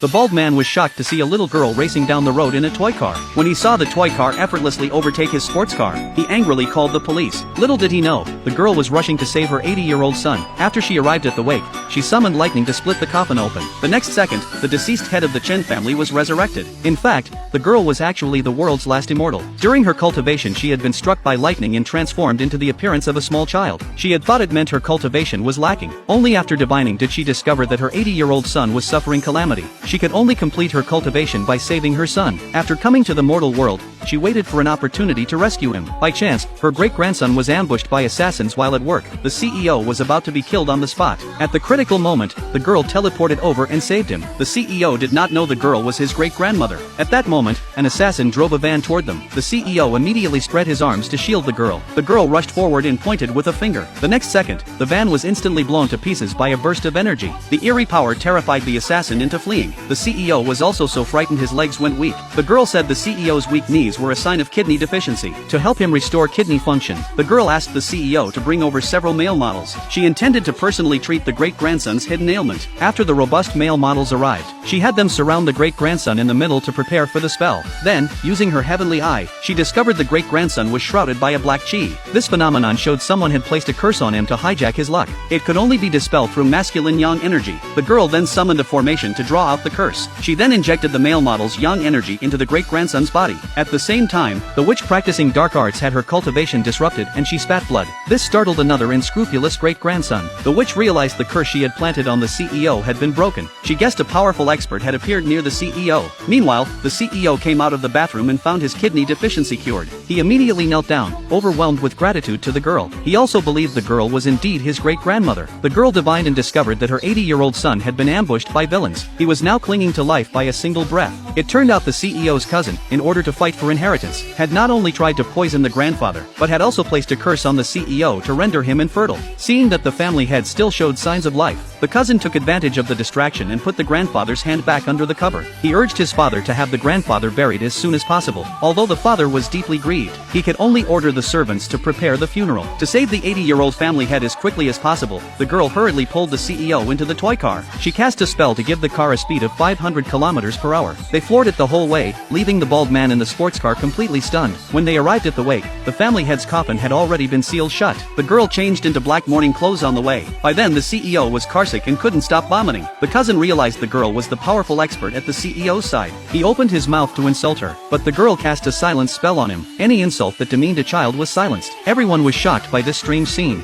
The bald man was shocked to see a little girl racing down the road in a toy car. When he saw the toy car effortlessly overtake his sports car, he angrily called the police. Little did he know, the girl was rushing to save her 80-year-old son. After she arrived at the wake, she summoned lightning to split the coffin open. The next second, the deceased head of the Chen family was resurrected. In fact, the girl was actually the world's last immortal. During her cultivation, she had been struck by lightning and transformed into the appearance of a small child. She had thought it meant her cultivation was lacking. Only after divining did she discover that her 80-year-old son was suffering calamity. She could only complete her cultivation by saving her son. After coming to the mortal world, she waited for an opportunity to rescue him. By chance, her great-grandson was ambushed by assassins while at work. The CEO was about to be killed on the spot. At the critical moment, the girl teleported over and saved him. The CEO did not know the girl was his great-grandmother. At that moment, an assassin drove a van toward them. The CEO immediately spread his arms to shield the girl. The girl rushed forward and pointed with a finger. The next second, the van was instantly blown to pieces by a burst of energy. The eerie power terrified the assassin into fleeing. The CEO was also so frightened his legs went weak. The girl said the CEO's weak knees were a sign of kidney deficiency. To help him restore kidney function, the girl asked the CEO to bring over several male models. She intended to personally treat the great-grandson's hidden ailment. After the robust male models arrived, she had them surround the great-grandson in the middle to prepare for the spell. Then, using her heavenly eye, she discovered the great-grandson was shrouded by a black chi. This phenomenon showed someone had placed a curse on him to hijack his luck. It could only be dispelled through masculine yang energy. The girl then summoned a formation to draw out the curse. She then injected the male model's yang energy into the great-grandson's body. At the same time, the witch practicing dark arts had her cultivation disrupted and she spat blood. This startled another unscrupulous great-grandson. The witch realized the curse she had planted on the CEO had been broken. She guessed a powerful expert had appeared near the CEO. Meanwhile, the CEO came out of the bathroom and found his kidney deficiency cured. He immediately knelt down, overwhelmed with gratitude to the girl. He also believed the girl was indeed his great-grandmother. The girl divined and discovered that her 80-year-old son had been ambushed by villains. He was now clinging to life by a single breath. It turned out the CEO's cousin, in order to fight for inheritance, had not only tried to poison the grandfather, but had also placed a curse on the CEO to render him infertile. Seeing that the family head still showed signs of life, the cousin took advantage of the distraction and put the grandfather's hand back under the cover. He urged his father to have the grandfather buried as soon as possible. Although the father was deeply grieved, he could only order the servants to prepare the funeral. To save the 80-year-old family head as quickly as possible, the girl hurriedly pulled the CEO into the toy car. She cast a spell to give the car a speed of 500 kilometers per hour. They floored it the whole way, leaving the bald man in the sports car completely stunned. When they arrived at the wake, the family head's coffin had already been sealed shut. The girl changed into black mourning clothes on the way. By then the CEO was carsick and couldn't stop vomiting. The cousin realized the girl was the powerful expert at the CEO's side. He opened his mouth to insult her, but the girl cast a silence spell on him. Any insult that demeaned a child was silenced. Everyone was shocked by this strange scene.